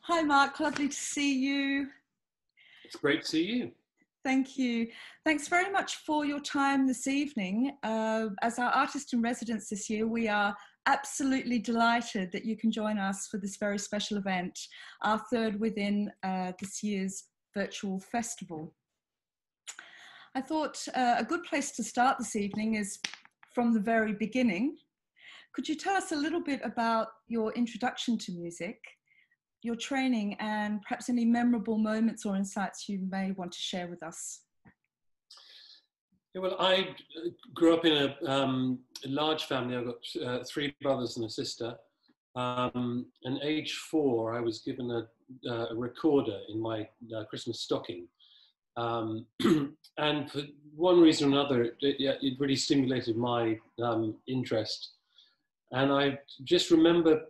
Hi Mark, lovely to see you. It's great to see you. Thank you. Thanks very much for your time this evening. As our artist in residence this year, we are absolutely delighted that you can join us for this very special event, our third within this year's virtual festival. I thought a good place to start this evening is from the very beginning. Could you tell us a little bit about your introduction to music, your training, and perhaps any memorable moments or insights you may want to share with us? Yeah, well, I grew up in a large family. I've got 3 brothers and a sister. And age 4, I was given a recorder in my Christmas stocking. And for one reason or another, it really stimulated my interest. And I just remember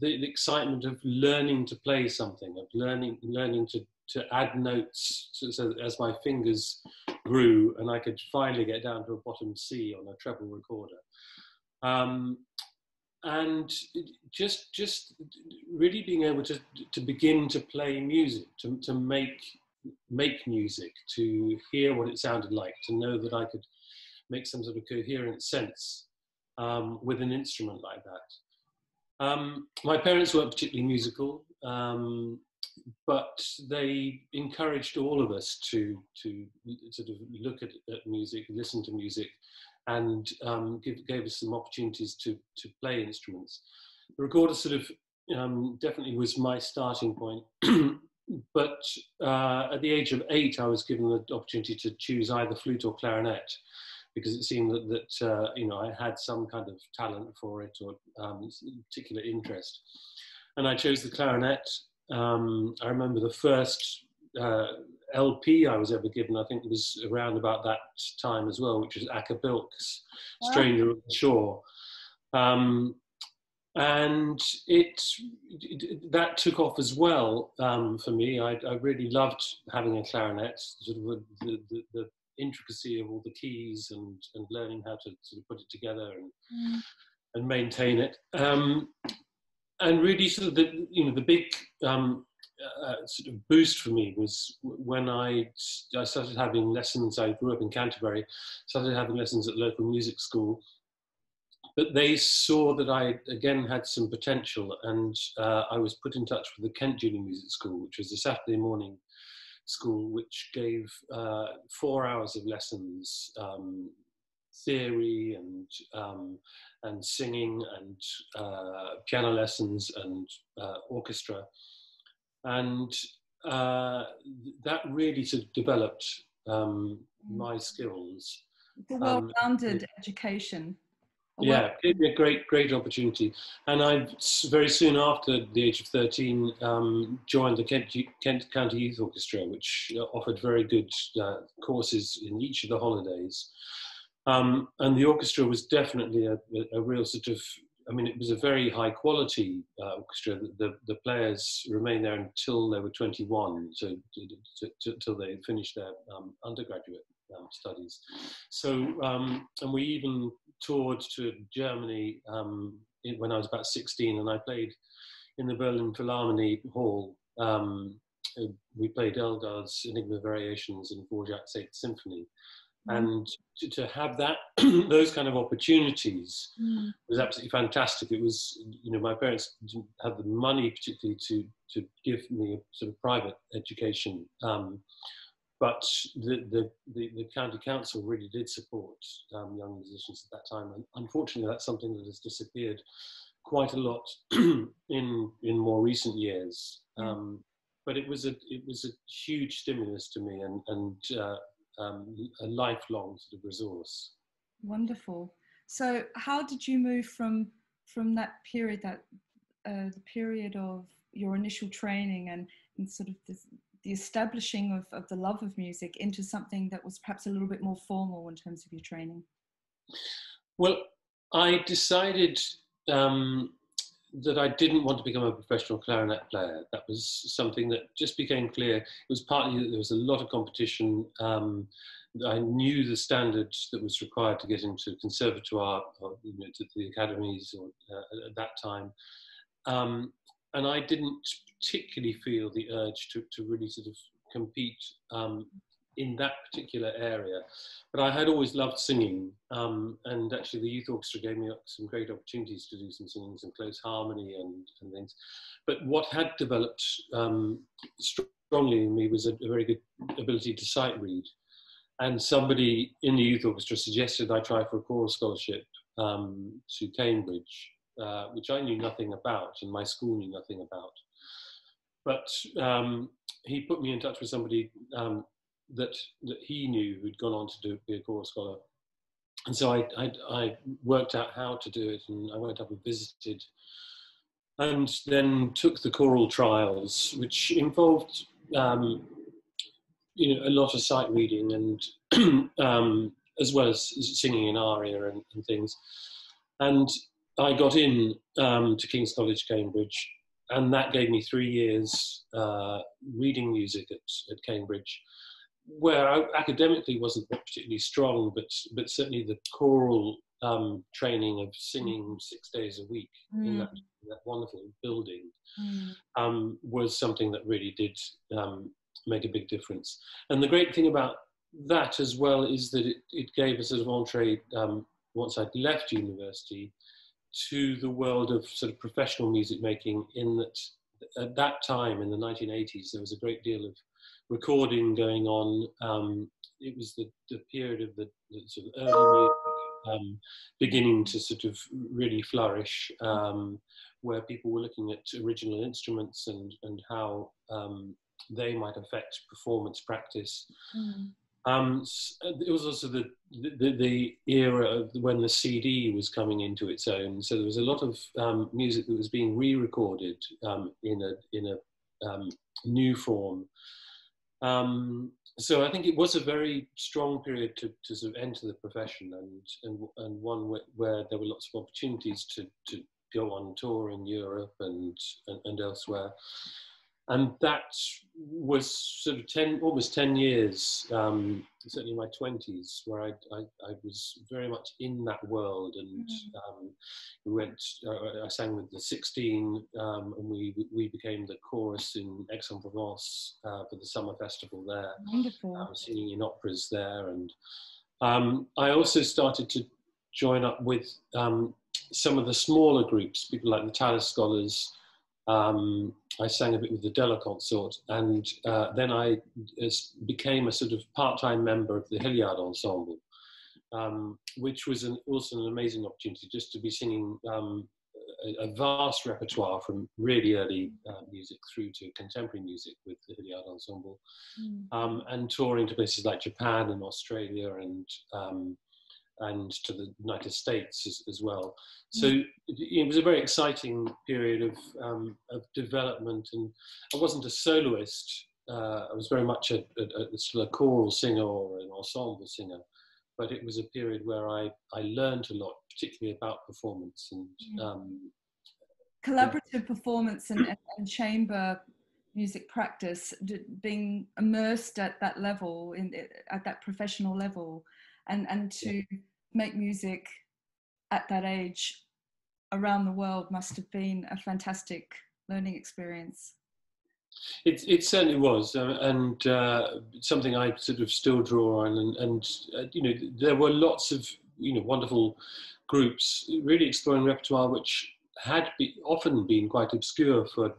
the excitement of learning to play something, of learning to add notes, so as my fingers grew and I could finally get down to a bottom C on a treble recorder. And just really being able to begin to play music, to make music, to hear what it sounded like, to know that I could make some sort of coherent sense with an instrument like that. My parents weren't particularly musical, but they encouraged all of us to sort of look at music, listen to music, and gave us some opportunities to play instruments. The recorder sort of definitely was my starting point. But at the age of 8, I was given the opportunity to choose either flute or clarinet, because it seemed that I had some kind of talent for it, or particular interest. And I chose the clarinet. I remember the first LP I was ever given, I think it was around about that time as well, which was Acapulco's Stranger on the Shore. And that took off as well for me. I really loved having a clarinet, sort of the intricacy of all the keys and learning how to sort of put it together and maintain it. And really sort of the big sort of boost for me was when I started having lessons. I grew up in Canterbury, started having lessons at local music school. But they saw that I, again, had some potential, and I was put in touch with the Kent Junior Music School, which was a Saturday morning school which gave 4 hours of lessons, theory and singing and piano lessons and orchestra. And that really sort of developed my skills. It's a well-rounded education. Yeah, it gave me a great opportunity. And I, very soon after the age of 13, joined the Kent County Youth Orchestra, which offered very good courses in each of the holidays. And the orchestra was definitely a real sort of, I mean, it was a very high quality orchestra. The players remained there until they were 21, so till they finished their undergraduate studies. So, and we even toured to Germany when I was about 16, and I played in the Berlin Philharmonie Hall. We played Elgar's Enigma Variations and Dvorak's 8th Symphony. And to have that, those kind of opportunities was absolutely fantastic. It was, my parents didn't have the money particularly to give me a sort of private education. But the county council really did support young musicians at that time, and unfortunately, that's something that has disappeared quite a lot in more recent years. But it was a huge stimulus to me, and a lifelong sort of resource. Wonderful. So, how did you move from that period, the period of your initial training and sort of the establishing of the love of music into something that was perhaps a little bit more formal in terms of your training? Well, I decided that I didn't want to become a professional clarinet player. That was something that just became clear. It was partly that there was a lot of competition. I knew the standards that was required to get into conservatoire, or, to the academies at that time. And I didn't particularly feel the urge to really sort of compete in that particular area. But I had always loved singing, and actually the youth orchestra gave me some great opportunities to do some singing, some close harmony and things. But what had developed strongly in me was a very good ability to sight read. And somebody in the youth orchestra suggested I try for a choral scholarship to Cambridge, which I knew nothing about and my school knew nothing about. But he put me in touch with somebody that he knew who'd gone on to be a choral scholar. And so I worked out how to do it, and I went up and visited, and then took the choral trials, which involved a lot of sight reading and as well as singing in aria and things. And I got in to King's College, Cambridge, and that gave me 3 years reading music at Cambridge, where I academically wasn't particularly strong, but certainly the choral training of singing 6 days a week in that wonderful building was something that really did make a big difference. And the great thing about that as well is that it gave a sort of entree, once I'd left university, to the world of sort of professional music making, in that at that time in the 1980s there was a great deal of recording going on. It was the period of the sort of early music beginning to sort of really flourish, where people were looking at original instruments and how they might affect performance practice. It was also the era of when the CD was coming into its own. So there was a lot of music that was being re-recorded in a new form. So I think it was a very strong period to sort of enter the profession, and one where there were lots of opportunities to go on tour in Europe and elsewhere. And that was sort of almost 10 years, certainly in my 20s, where I was very much in that world. And I sang with the 16, and we became the chorus in Aix-en-Provence for the summer festival there. Wonderful. Singing in operas there. And I also started to join up with some of the smaller groups, people like the Tallis Scholars. I sang a bit with the Della Consort, and then I became a sort of part-time member of the Hilliard Ensemble, which was also an amazing opportunity just to be singing a vast repertoire from really early music through to contemporary music with the Hilliard Ensemble, and touring to places like Japan and Australia and to the United States as well. So it was a very exciting period of development, and I wasn't a soloist. I was very much still a choral singer or an ensemble singer, but it was a period where I learned a lot, particularly about performance and collaborative performance and chamber music practice, being immersed at that level, at that professional level. And to make music at that age around the world must have been a fantastic learning experience. It certainly was, and something I sort of still draw on. And there were lots of wonderful groups really exploring repertoire which had often been quite obscure for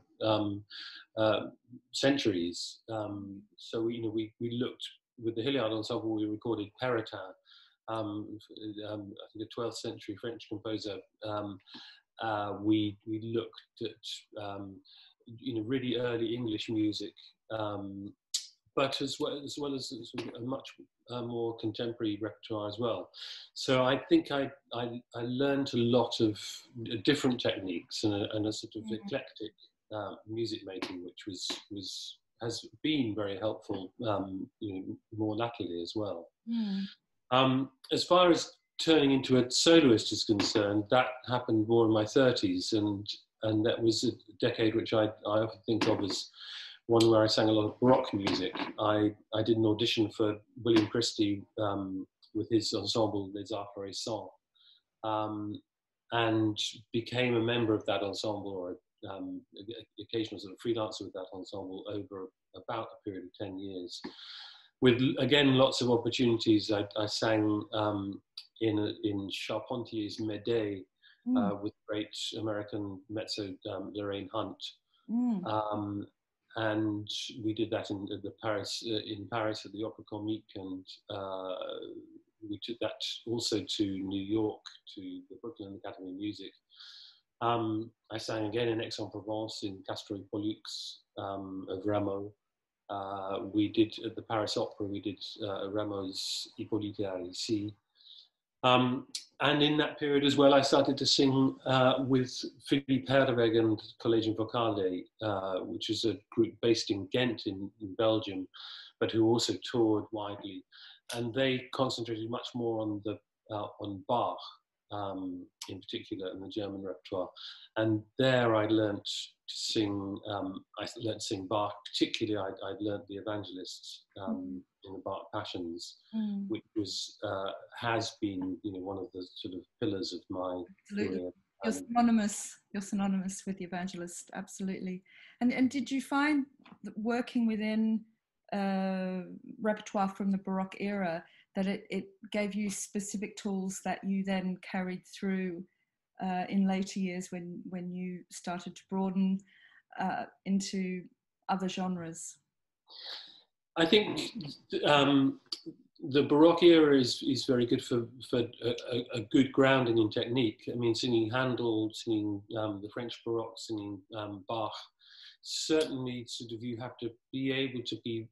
centuries. So we looked. With the Hilliard Ensemble, we recorded Perotin, I think a 12th century French composer. We looked at really early English music, but as well as a much more contemporary repertoire as well. So I think I learned a lot of different techniques and a sort of eclectic music making, which has been very helpful, more latterly as well. As far as turning into a soloist is concerned, that happened more in my 30s, and that was a decade which I often think of as one where I sang a lot of Baroque music. I did an audition for William Christie with his ensemble Les Arts Florissants, and became a member of that ensemble, or occasional sort of freelancer with that ensemble over about a period of 10 years. With, again, lots of opportunities. I sang in Charpentier's Médée with great American mezzo Lorraine Hunt. And we did that in Paris at the Opera Comique, and we took that also to New York, to the Brooklyn Academy of Music. I sang again in Aix-en-Provence, in Castro y Pollux of Rameau. We did at the Paris Opera, we did Rameau's Hippolyte ici. And in that period as well, I started to sing with Philippe Herweg and Collegium Vocale, which is a group based in Ghent in Belgium, but who also toured widely. And they concentrated much more on Bach, in particular, in the German repertoire. And there I learnt to sing, Bach. Particularly, I'd learnt the Evangelists in the Bach Passions, which was, has been, one of the sort of pillars of my career. You're synonymous with the Evangelist, absolutely. And did you find that working within repertoire from the Baroque era, that it gave you specific tools that you then carried through in later years when you started to broaden into other genres? I think the Baroque era is very good for a good grounding in technique. I mean, singing Handel, singing the French Baroque, singing Bach, certainly sort of you have to be able to be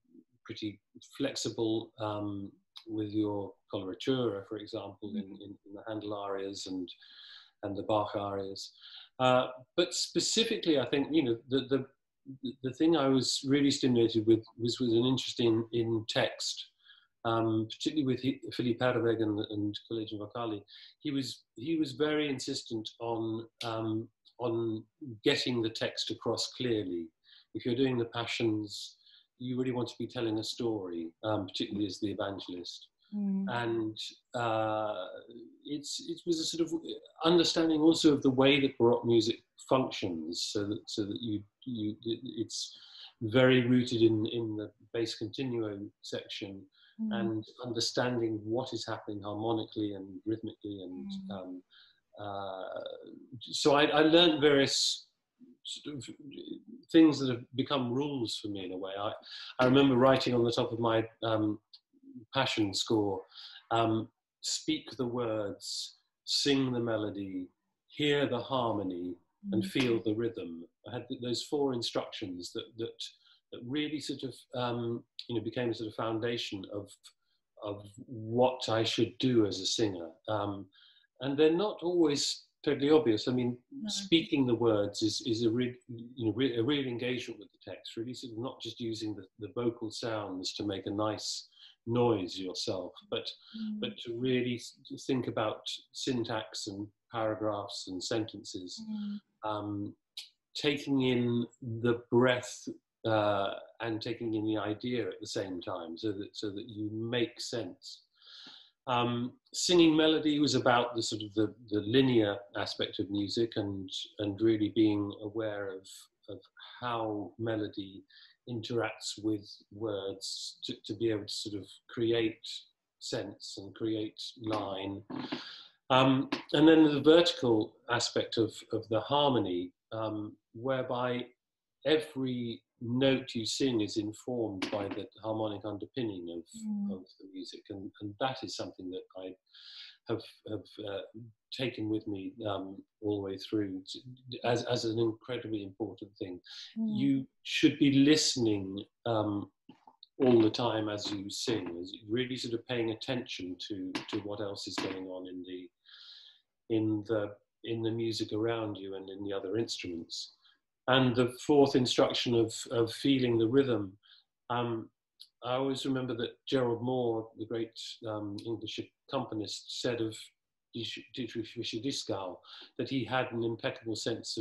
pretty flexible with your coloratura, for example, in the Handel arias and the Bach arias. But specifically, I think, the thing I was really stimulated with was an interest in text, particularly with Philippe Herweg and Collegium Vocale. He was very insistent on getting the text across clearly. If you're doing the Passions, you really want to be telling a story, particularly as the Evangelist. And it was a sort of understanding also of the way that Baroque music functions, so that it's very rooted in the bass continuo section, and understanding what is happening harmonically and rhythmically, and so I learned various sort of things that have become rules for me in a way. I remember writing on the top of my Passion score, speak the words, sing the melody, hear the harmony, and feel the rhythm. I had those 4 instructions that really sort of became a sort of foundation of what I should do as a singer. And they're not always totally obvious. I mean, speaking the words is a real engagement with the text, really sort of not just using the vocal sounds to make a nice noise yourself, but to really think about syntax and paragraphs and sentences, taking in the breath and taking in the idea at the same time, so that you make sense. Singing melody was about the sort of the linear aspect of music, and really being aware of how melody interacts with words to be able to sort of create sense and create line. And then the vertical aspect of the harmony, whereby every note you sing is informed by the harmonic underpinning of the music, and that is something that I have taken with me all the way through as an incredibly important thing. You should be listening all the time as you sing, as really sort of paying attention to what else is going on in the music around you and in the other instruments. And the 4th instruction of feeling the rhythm. I always remember that Gerald Moore, the great English accompanist, said of Dietrich Fischer-Dieskau that he had an impeccable sense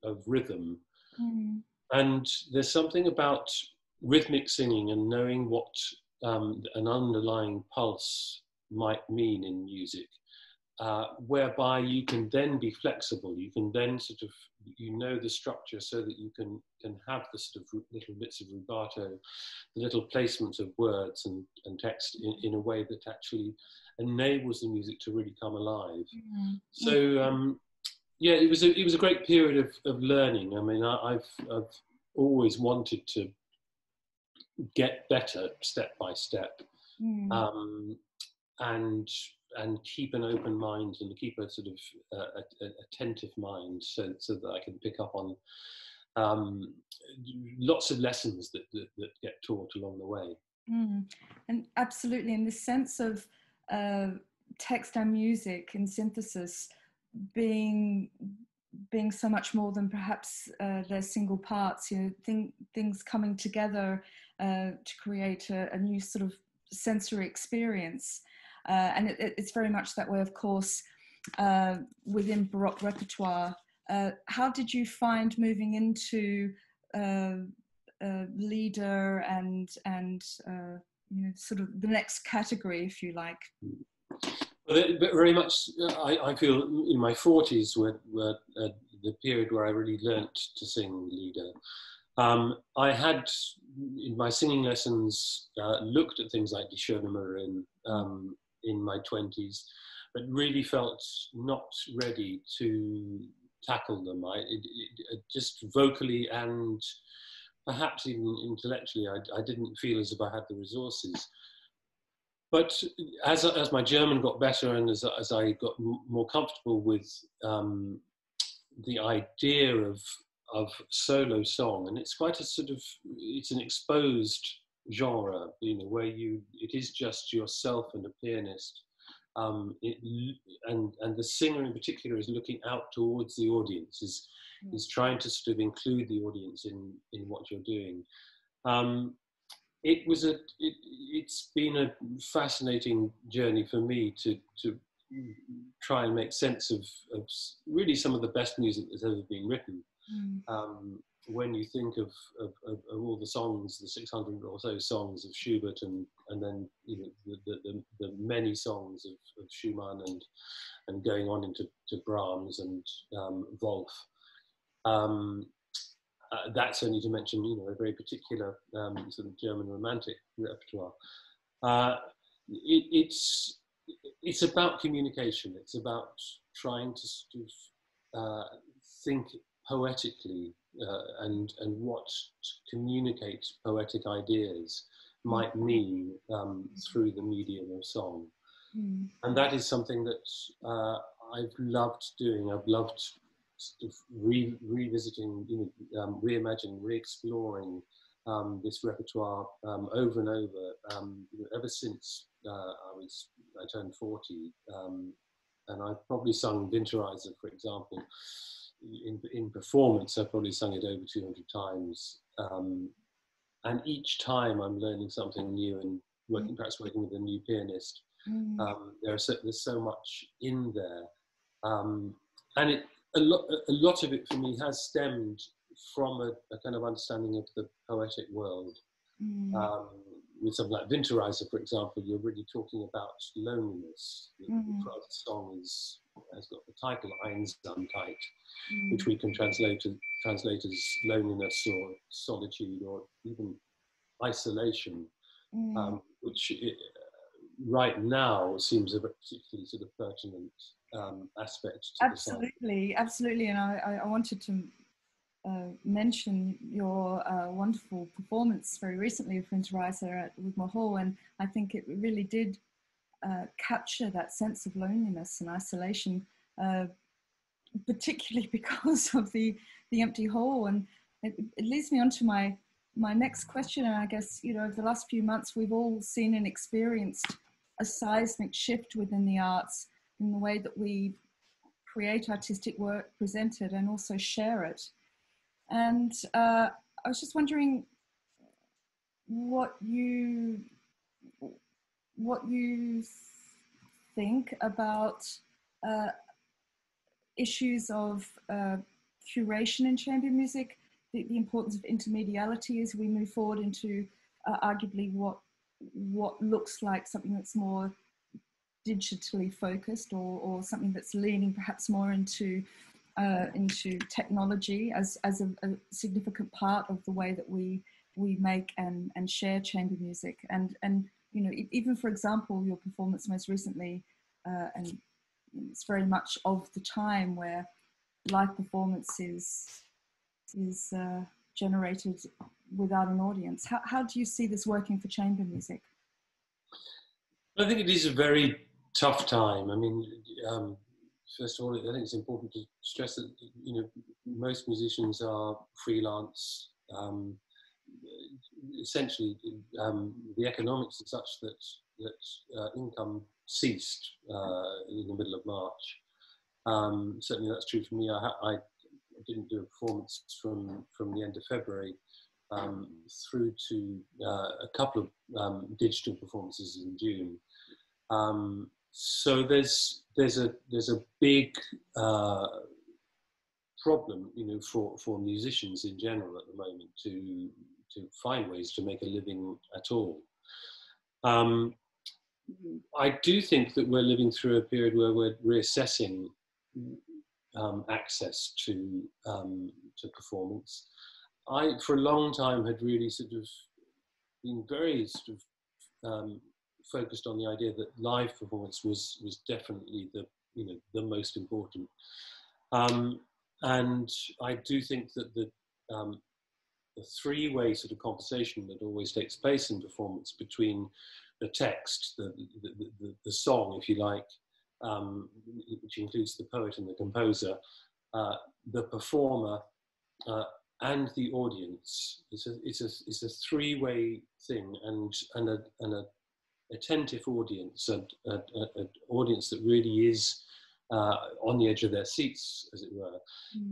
of rhythm. And there's something about rhythmic singing and knowing what an underlying pulse might mean in music, whereby you can then be flexible. You can then sort of, you know, the structure so that you can have the sort of little bits of rubato, the little placement of words and text in a way that actually enables the music to really come alive. Mm-hmm. So yeah, it was a great period of learning. I mean, I've always wanted to get better step by step. And keep an open mind and keep a sort of attentive mind, so that I can pick up on lots of lessons that get taught along the way. And absolutely, in the sense of text and music and synthesis being so much more than perhaps their single parts, you know, things coming together to create a new sort of sensory experience. And it's very much that way, of course, within Baroque repertoire. How did you find moving into leader and you know, sort of the next category, if you like? Well, but very much, I feel in my 40s were the period where I really learnt to sing leader. I had, in my singing lessons, looked at things like Die Schöne Müllerin in my 20s, but really felt not ready to tackle them. Just vocally and perhaps even intellectually, I didn't feel as if I had the resources. But as my German got better and as I got more comfortable with the idea of solo song, and it's quite a sort of, it's an exposed genre, you know, where it is just yourself and a pianist, and the singer in particular is looking out towards the audience, is trying to sort of include the audience in what you're doing. It's been a fascinating journey for me to try and make sense of really some of the best music that's ever been written. When you think of all the songs, the 600 or so songs of Schubert, and then, you know, the many songs of Schumann and going on into Brahms and Wolf. That's only to mention, you know, a very particular sort of German romantic repertoire. It's about communication. It's about trying to sort of think poetically and what to communicate poetic ideas might mean through the medium of song. And that is something that I've loved doing. I've loved sort of revisiting, you know, reimagining, re-exploring this repertoire over and over, you know, ever since I turned 40, and I've probably sung Winterreise, for example. In performance, I've probably sung it over 200 times, and each time I'm learning something new and perhaps working with a new pianist. There's so much in there, and a lot of it for me has stemmed from a kind of understanding of the poetic world. With something like Winterreise, for example, you're really talking about loneliness. The song has got the title Einsamkeit, which we can translate as loneliness or solitude or even isolation, which right now seems a particularly sort of pertinent aspect to the song. Absolutely, and I wanted to mention your wonderful performance very recently of Winterreise at Wigmore Hall, and I think it really did capture that sense of loneliness and isolation, particularly because of the empty hall. And it leads me on to my next question, and I guess, you know, over the last few months we've all seen and experienced a seismic shift within the arts in the way that we create artistic work, present it, and also share it. And I was just wondering what you think about issues of curation in chamber music, the importance of intermediality as we move forward into arguably what looks like something that's more digitally focused, or something that's leaning perhaps more into technology as a significant part of the way that we make and share chamber music. And you know, even for example, your performance most recently, and it's very much of the time where live performance is generated without an audience. How do you see this working for chamber music? I think it is a very tough time. I mean, first of all, I think it's important to stress that, you know, most musicians are freelance. Essentially, the economics are such that income ceased in the middle of March. Certainly, that's true for me. I didn't do a performance from the end of February through to a couple of digital performances in June. So there's a big problem, you know, for musicians in general at the moment to find ways to make a living at all. I do think that we're living through a period where we're reassessing access to performance. I, for a long time, had really sort of been very sort of focused on the idea that live performance was definitely the most important. And I do think that the three-way sort of conversation that always takes place in performance between the text, the song, if you like, which includes the poet and the composer, the performer, and the audience. It's a three-way thing, and an attentive audience, an audience that really is on the edge of their seats, as it were,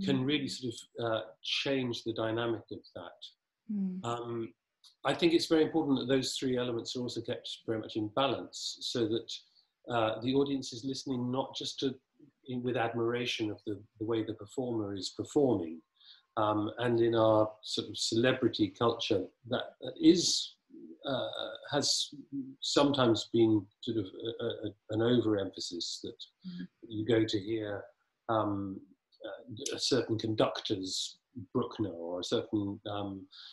can really sort of change the dynamic of that. I think it's very important that those three elements are also kept very much in balance, so that the audience is listening not just with admiration of the way the performer is performing, and in our sort of celebrity culture, that has sometimes been sort of an overemphasis, that you go to hear a certain conductor's Bruckner, or a certain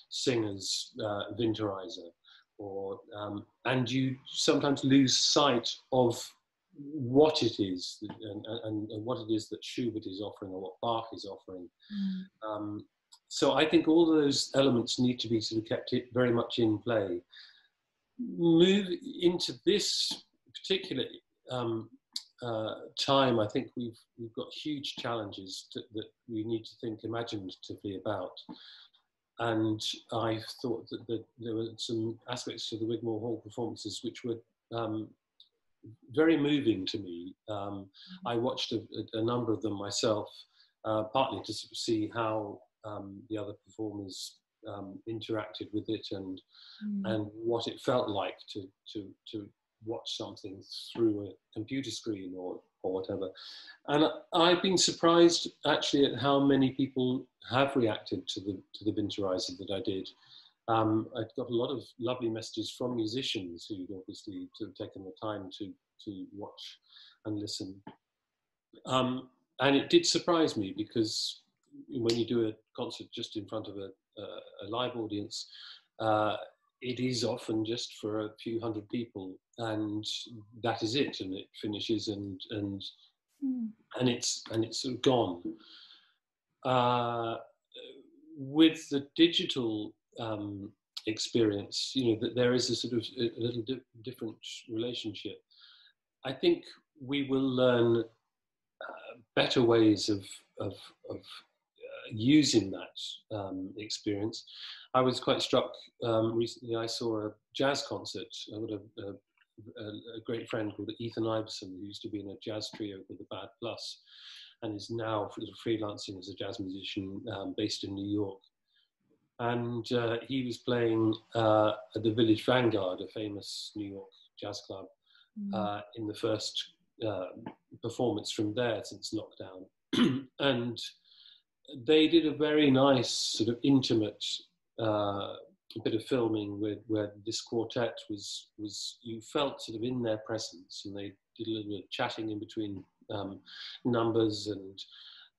singer's Winterreise, or and you sometimes lose sight of what it is and what it is that Schubert is offering, or what Bach is offering. So I think all those elements need to be sort of kept very much in play. Move into this particular time, I think we've got huge challenges that we need to think imaginatively about. And I thought that there were some aspects to the Wigmore Hall performances which were very moving to me. I watched a number of them myself, partly to sort of see how the other performers interacted with it, and what it felt like to watch something through a computer screen or whatever. And I've been surprised actually at how many people have reacted to the Winterreise that I did. I've got a lot of lovely messages from musicians who'd obviously sort of taken the time to watch and listen. And it did surprise me, because when you do a concert just in front of a live audience, it is often just for a few hundred people, and that is it, and it finishes, and it's sort of gone. With the digital experience, you know, that there is a sort of a little different relationship. I think we will learn better ways of using that experience. I was quite struck recently. I saw a jazz concert. I got a great friend called Ethan Iverson, who used to be in a jazz trio called the Bad Plus, and is now freelancing as a jazz musician based in New York. And he was playing at the Village Vanguard, a famous New York jazz club, in the first performance from there since lockdown. And they did a very nice sort of intimate a bit of filming where this quartet was you felt sort of in their presence, and they did a little bit of chatting in between numbers, and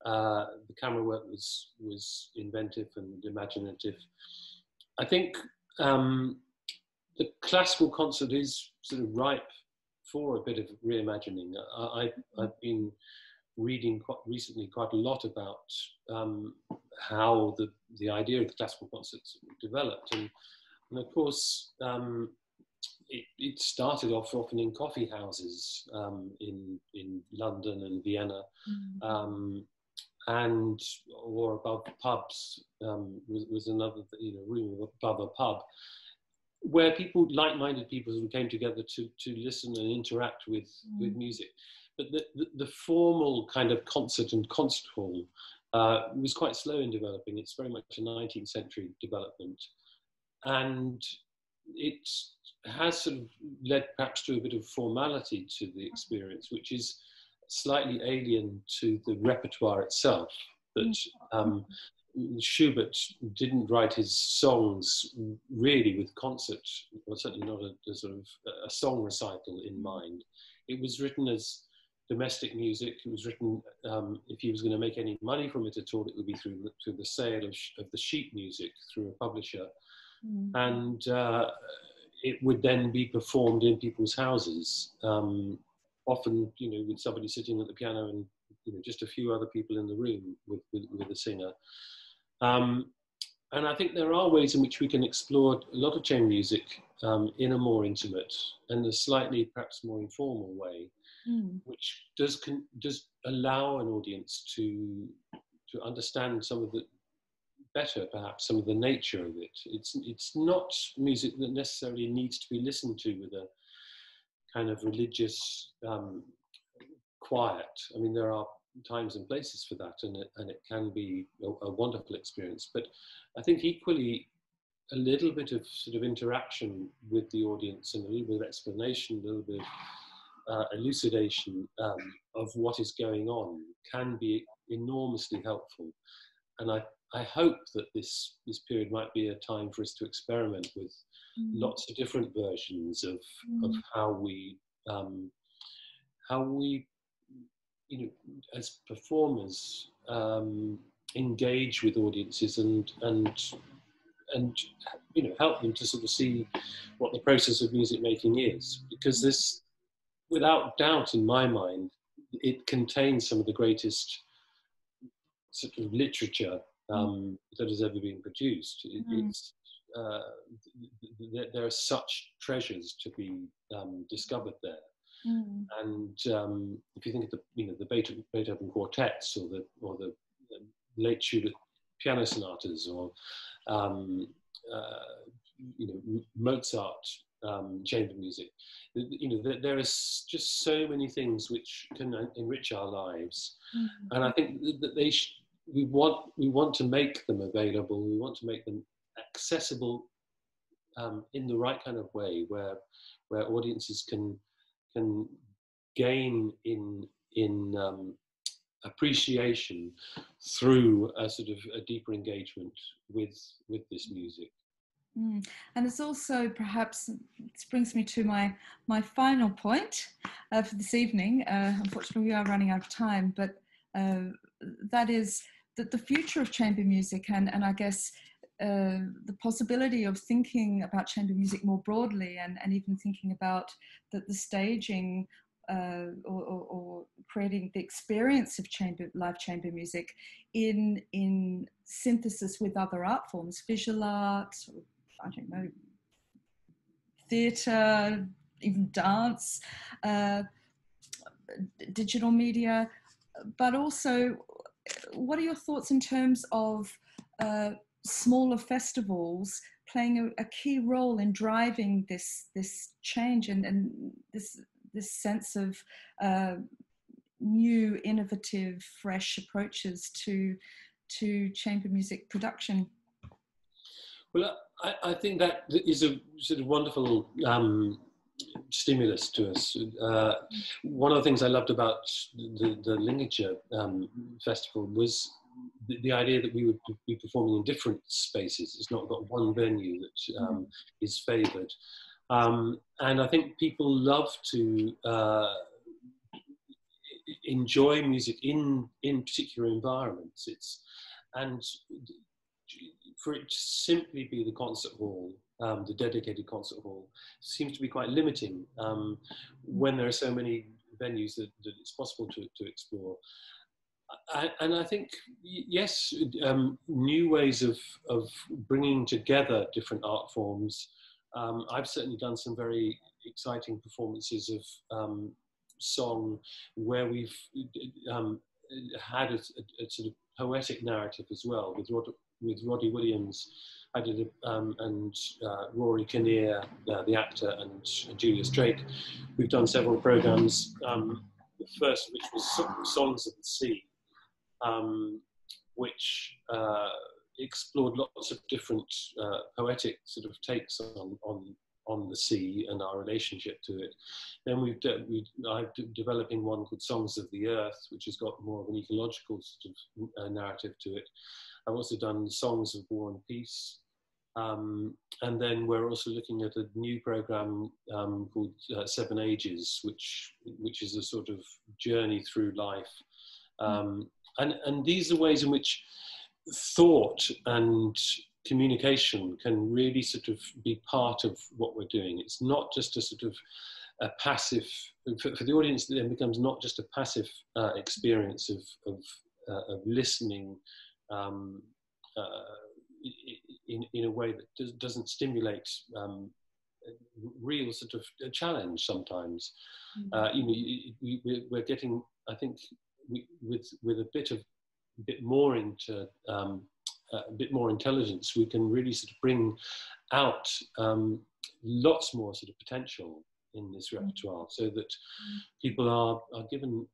the camera work was inventive and imaginative. I think the classical concert is sort of ripe for a bit of reimagining. I've been reading recently quite a lot about how the idea of the classical concerts developed, and of course it started off often in coffee houses in London and Vienna, and or above pubs was another, room above a pub, where people, like-minded people, who came together to listen and interact with music. But the formal kind of concert and concert hall was quite slow in developing. It's very much a 19th century development. And it has sort of led perhaps to a bit of formality to the experience, which is slightly alien to the repertoire itself. That Schubert didn't write his songs really with concert, or certainly not a sort of a song recital in mind. It was written as domestic music. It was written, if he was going to make any money from it at all, it would be through the sale of the sheet music through a publisher. And it would then be performed in people's houses, often, with somebody sitting at the piano and just a few other people in the room with a singer. And I think there are ways in which we can explore a lot of chamber music in a more intimate and a slightly perhaps more informal way, which does allow an audience to understand some of the better, perhaps some of the nature of it. It's not music that necessarily needs to be listened to with a kind of religious quiet. I mean, there are times and places for that, and it can be a wonderful experience. But I think equally, a little bit of sort of interaction with the audience and a little bit of explanation, a little bit of elucidation of what is going on can be enormously helpful. And I hope that this period might be a time for us to experiment with lots of different versions of how we as performers engage with audiences and help them to sort of see what the process of music making is, because this, without doubt in my mind, it contains some of the greatest sort of literature that has ever been produced. There are such treasures to be discovered there. And if you think of the Beethoven quartets, or the late Schubert piano sonatas, or Mozart chamber music, there is just so many things which can enrich our lives, and I think that we want to make them available. We want to make them accessible in the right kind of way, where audiences can gain in appreciation through a sort of a deeper engagement with this music. And it's also, perhaps, this brings me to my final point for this evening. Unfortunately, we are running out of time, but that is that the future of chamber music, and I guess the possibility of thinking about chamber music more broadly, and even thinking about the staging or creating the experience of live chamber music in synthesis with other art forms, visual art, I don't know, theatre, even dance, digital media, but also, what are your thoughts in terms of smaller festivals playing a key role in driving this change and this sense of new, innovative, fresh approaches to chamber music production? Well, I think that is a sort of wonderful stimulus to us. One of the things I loved about the Lincolnshire festival was the idea that we would be performing in different spaces. It's not got one venue that is favoured. And I think people love to enjoy music in particular environments. And for it to simply be the concert hall, the dedicated concert hall, seems to be quite limiting when there are so many venues that it's possible to explore. And I think, yes, new ways of bringing together different art forms. I've certainly done some very exciting performances of song where we've had a sort of poetic narrative as well, with Roddy Williams. I did and Rory Kinnear, the actor, and Julius Drake. We've done several programs. The first of which was Songs of the Sea, which explored lots of different poetic sort of takes on the sea and our relationship to it. Then I'm developing one called Songs of the Earth, which has got more of an ecological sort of narrative to it. I've also done Songs of War and Peace. And then we're also looking at a new program called Seven Ages, which is a sort of journey through life. And these are ways in which thought and communication can really sort of be part of what we're doing. It's not just a sort of a passive, for the audience, it then becomes not just a passive experience of listening in a way that doesn't stimulate real sort of a challenge sometimes. We're getting, I think, with a bit more into a bit more intelligence, we can really sort of bring out lots more sort of potential in this repertoire, so that people are given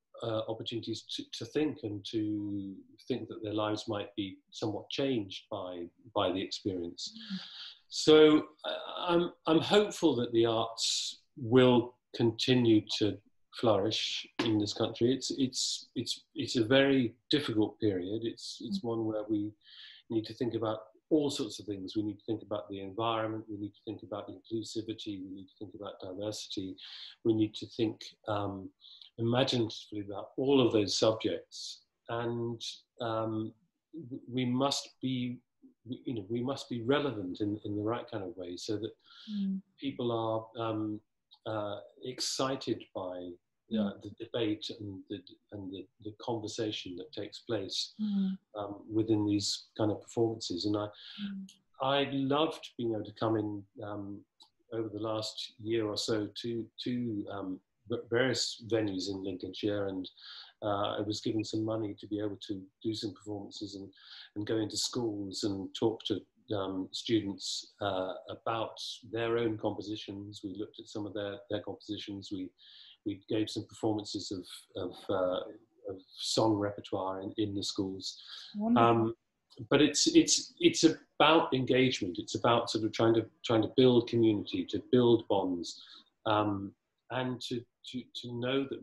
opportunities to think, and to think that their lives might be somewhat changed by the experience. So I'm hopeful that the arts will continue to flourish in this country. It's a very difficult period. It's one where we need to think about all sorts of things. We need to think about the environment. We need to think about inclusivity. We need to think about diversity. We need to think imaginatively about all of those subjects. And we must be relevant in the right kind of way, so that people are excited by the debate and the conversation that takes place within these kind of performances. And I loved being able to come in over the last year or so to various venues in Lincolnshire, and I was given some money to be able to do some performances and go into schools and talk to students about their own compositions. We looked at some of their compositions. We gave some performances of song repertoire in the schools. But it's about engagement. It's about sort of trying to build community, to build bonds, and to know that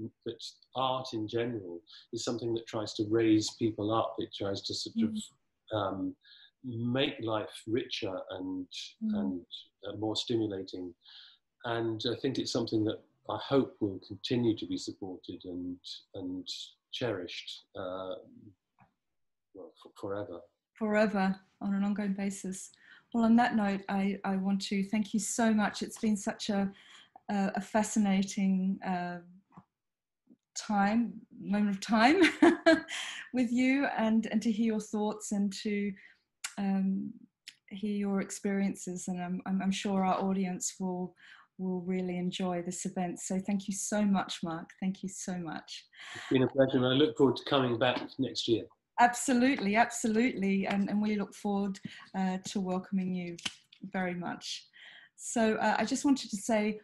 art in general is something that tries to raise people up. It tries to sort of make life richer and more stimulating. And I think it's something that I hope will continue to be supported and cherished forever. Forever, on an ongoing basis. Well, on that note, I want to thank you so much. It's been such a fascinating moment of time with you, and to hear your thoughts and to hear your experiences. And I'm sure our audience will really enjoy this event. So thank you so much, Mark. Thank you so much. It's been a pleasure, and I look forward to coming back next year. Absolutely, absolutely. And we look forward to welcoming you very much. So I just wanted to say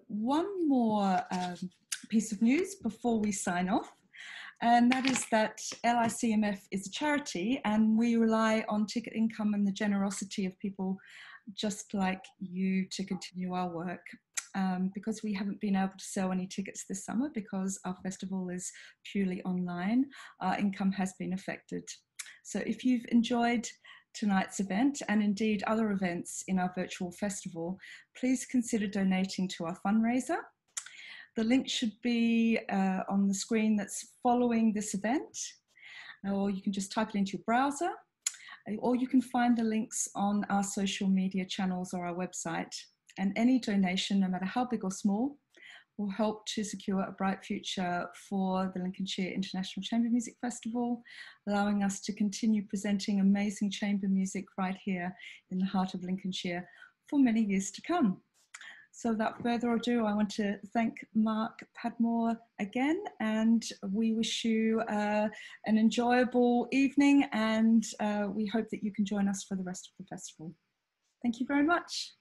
one more piece of news before we sign off. And that is that LICMF is a charity, and we rely on ticket income and the generosity of people just like you to continue our work. Because we haven't been able to sell any tickets this summer because our festival is purely online, our income has been affected. So if you've enjoyed tonight's event and indeed other events in our virtual festival, please consider donating to our fundraiser. The link should be on the screen that's following this event, or you can just type it into your browser, or you can find the links on our social media channels or our website. And any donation, no matter how big or small, will help to secure a bright future for the Lincolnshire International Chamber Music Festival, allowing us to continue presenting amazing chamber music right here in the heart of Lincolnshire for many years to come. So without further ado, I want to thank Mark Padmore again, and we wish you an enjoyable evening, and we hope that you can join us for the rest of the festival. Thank you very much.